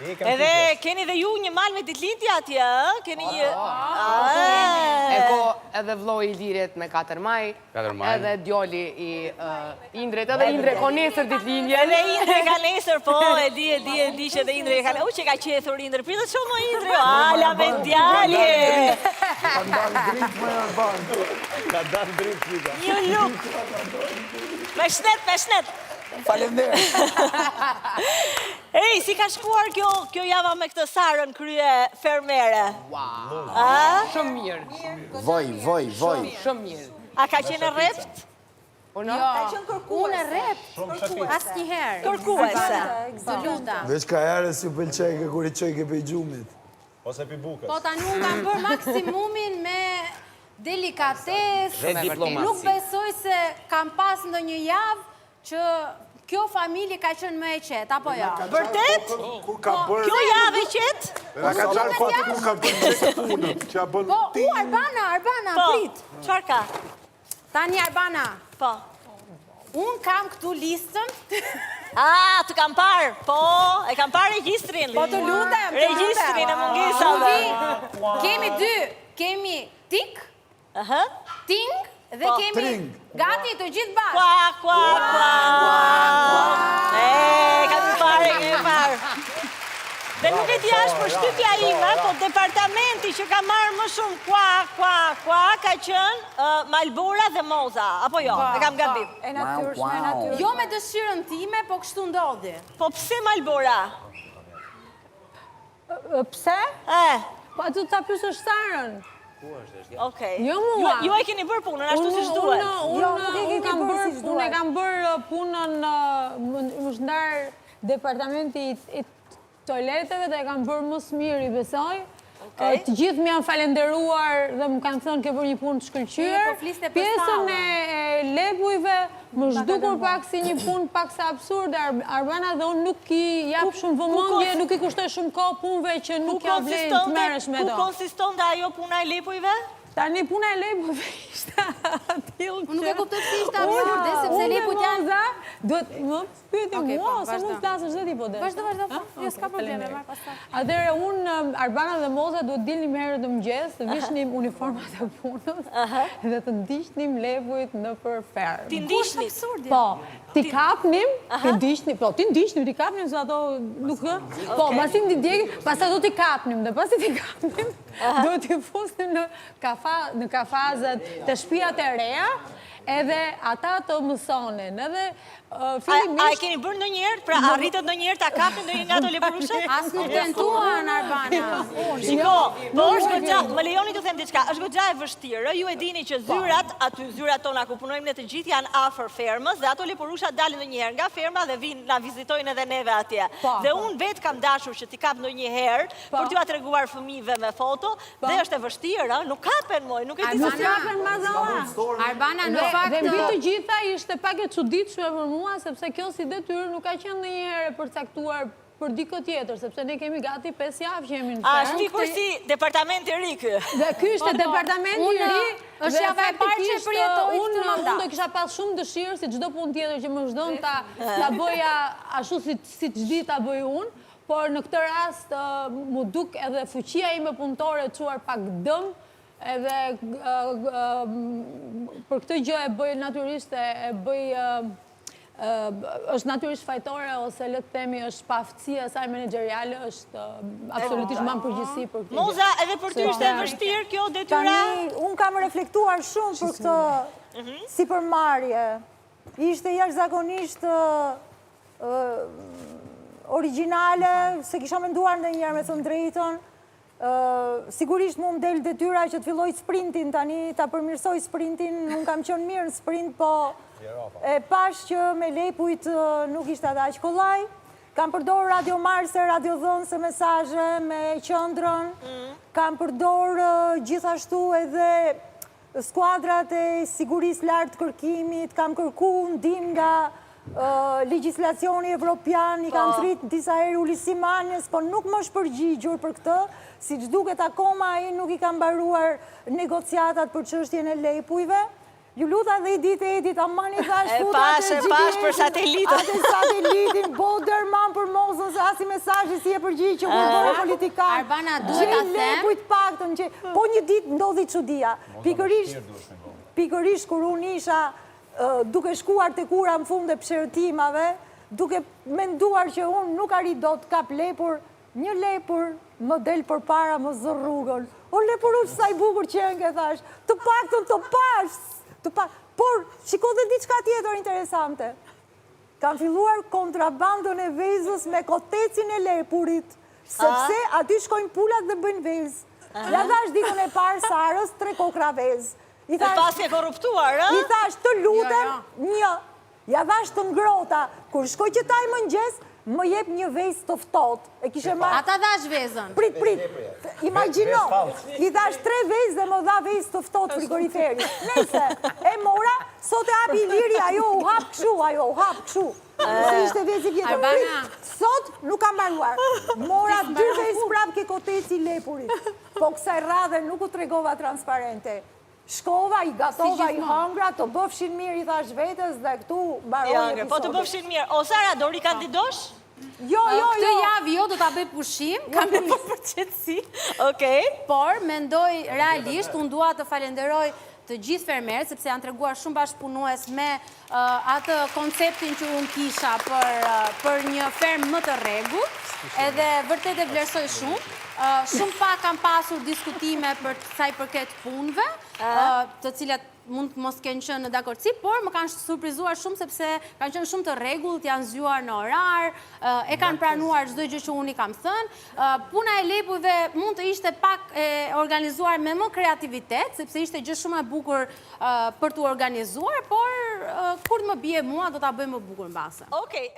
Edhe keni dhe ju një mal me ditëlindje atje, keni një... E ko edhe vloj i liret me 4 maj, edhe djoli i Indret, edhe Indre ko nesër ditëlindje. Edhe Indre ka nesër, po, e di që edhe Indre ka nesër. U që ka qethur Indre, pritë të shumë më Indre, ala me djali! Ka ndarë dritë me Arban. Ka dalë dritë pika. Një luk! Me shnet! Falemderë. Ej, si ka shkuar kjo java me këtë Sarën krye fermere? Shumë mirë. Voj. Shumë mirë. A ka qenë rept? Jo. Ka qenë kërkuese. Unë rept, asnjëherë. Kërkuese. Absoluta. Veç ka herë si pëlqej kur i çoj ke pe gjumit. Ose pi bukës. Po tani unë kam bërë maksimumin me delikates. Nuk besoj se kam pas ndonjë javë që kjo familje ka qenë më e qetë, apo jo? Vërtet? Kur ka bërë... Kjo javë e qetë? Na ka qarë fati kur ka bërë qetë punën, që a bën... Po, Arbana, prit. Qar ka? Tani Arbana, Po. unë kam këtu listën. Të kam parë, po, e kam parë regjistrin. Po të lutem. Regjistrin e mungesave. Kemi dy, kemi tik, ting, dhe kemi gati të gjithë bashkë. Kua. Kemi parë. Dhe nuk e t'ja është për shtypja ime, po departamenti që ka marrë më shumë kua, ka qënë Malbora dhe Moza, apo jo? E kam gabim. E natyrshme. Jo me dëshirën time, po kështu ndodhi. Po pse Malbora? Pse? Po aty ta pyesësh Sarën. Okej. Jo mua. Ju e keni bërë punën ashtu siç duhet. Unë e kam bërë punën më shndar departamenti i toaleteve dhe e kam bërë më së miri, besoj. Të gjithë më janë falenderuar dhe më kanë thënë ke bërë një punë të shkëlqyer. Pjesën e lepujve më zhdukur pak si një punë pak sa absurde. Arbana dhe unë nuk i jap shumë vëmendje, nuk i kushtoj shumë kohë punëve që nuk ja vlen të merresh me to. Ku konsistonte ajo puna e lepujve? Tani puna e lepujve ishte atill që... Unë nuk e kuptoj si ishte absurde, sepse lepujt janë... Duhet më pyeti mua, ose mund të flasësh dhe ti po dhe. Vazhdo, jo s'ka probleme, marr pastaj. Atëherë unë, Arbana dhe Moza duhet dilnim herë të mëngjes, të vishnim uniformat e punës dhe të ndiqnim lepujt nëpër fermë. Ti ndiqni? Po, ti kapnim, ti kapnim se ato nuk... Po, pasi ti djegim, pastaj do t'i kapnim dhe pasi ti kapnim, do t'i fusnim në kafazet të shtëpiat e reja, edhe ata të mësonin, edhe fillimisht... A e keni bërë ndonjëherë? Pra arritët ndonjëherë ta kapnin ndonjë nga ato lepurushët? As nuk tentuan, Arbana. Shiko, po është goxha, më lejoni të them diçka, është goxha e vështirë. Ju e dini që zyrat tona ku punojmë ne të gjithë janë afër fermës dhe ato lepurusha dalin ndonjëherë nga ferma dhe vinë na vizitojnë edhe neve atje. Dhe unë vetë kam dashur që t'i kap ndonjëherë për t'ju treguar fëmijëve me foto dhe është e vështirë, nuk kapen moj, nuk e di se kapen mazalla. Arbana, në fakt... Dhe mbi të gjitha ishte pak e çuditshme për mua, sepse kjo si detyrë nuk ka qenë ndonjëherë e përcaktuar për dikë tjetër, sepse ne kemi gati 5 javë që jemi në fermë. Ashtu si departamenti i ri ky. Dhe ky ishte departamenti i ri. Është java e parë që përjetoj këtë mandat. Unë do kisha pas shumë dëshirë si çdo punë tjetër që më vazhdon ta bëja ashtu si çdi ta bëj unë, por në këtë rast mu duk edhe fuqia ime punëtore çuar pak dëm. Edhe për këtë gjë e bëj natyrisht është natyrisht fajtore ose le të themi është paftësia e saj menaxheriale është absolutisht më përgjegjësi për këtë. Moza, edhe për ty ishte e vështirë kjo detyra? Tani un kam reflektuar shumë për këtë sipërmarrje. Ishte jashtëzakonisht origjinale, se kisha menduar ndonjëherë me thënë drejtën. Sigurisht mu më del detyra që të filloj sprintin, tani ta përmirësoj sprintin, unë kam qenë mirë në sprint, po e pash që me lepujt nuk ishte ata aq kollaj. Kam përdor radio marse, radio dhënëse mesazhe me qendrën, kam përdor gjithashtu edhe skuadrat e sigurisë lartë kërkimit, kam kërku ndihmë nga legjislacioni evropian, i kam thrit disa herë Uli Simanjes, po nuk më është përgjigjur për këtë, si që duket akoma ai nuk i kam mbaruar negociatat për çështjen e lepujve. ju luta dhe i ditë Edit, aman i thash E pash për satelitën. Atë satelitin, bo dërman për mosën, se asi mesazhi si e përgjigj që kur bërë politikan. Arbana, duhet ta them. Lepujt paktën që, po një ditë ndodhi çudia. Pikërisht kur unë isha duke shkuar të kura në fund e pëshërtimave, duke menduar që unë nuk arrit do të kap lepur, një lepur më del për para më zë rrugën. O lepur u sa i bukur qenë, thash, të paktën të pash. Por, shiko dhe diçka tjetër interesante. Kam filluar kontrabandën e vezës me kotecin e lepurit, sepse aty shkojnë pulat dhe bëjnë vezë. Ja thash ditën e parë Sarës, 3 kokra vezë. E pas ke korruptuar, a? I thash të lutem, një. Ja thash të ngrota, kur shkoj që taj mëngjes, më jep një vezë të ftohtë. E kishe marrë... Ata dhash vezën. Prit. Imagino, i thash 3 vezë dhe më dha vezë të ftohtë frigoriferi. Nese, e mora, sot e hapi Iliri, ajo u hap këshu. Se ishte vezë i vjetër. Prit, sot nuk kam mbaruar. Mora 2 vezë prap ke koteci lepurit. Po kësaj radhe nuk u tregova transparente. Shkova, i gatova, i hangra, të bëfshin mirë, i thash vetës, dhe këtu mbaroj episodit. Po të bëfshin mirë. O Sara, do rikandidosh? Jo. Këtë javë jo do ta bëj pushim, kam një përqetësi. Okej. Por, mendoj realisht, unë dua të falenderoj të gjithë fermerët, sepse janë treguar shumë bashkëpunues me atë konceptin që unë kisha për një fermë më të rregullt, edhe vërtet e vlerësoj shumë. Shumë pak kam pasur diskutime për sa i përket punëve, të cilat mund të mos kenë qenë në dakordsi, por më kanë surprizuar shumë sepse kanë qenë shumë të rregullt, janë zgjuar në orar, e kanë pranuar çdo gjë që unë i kam thënë. Puna e lepujve mund të ishte pak e organizuar me më kreativitet, sepse ishte gjë shumë e bukur për të organizuar, por kur të më bie mua do ta bëj më bukur mbase. Okej.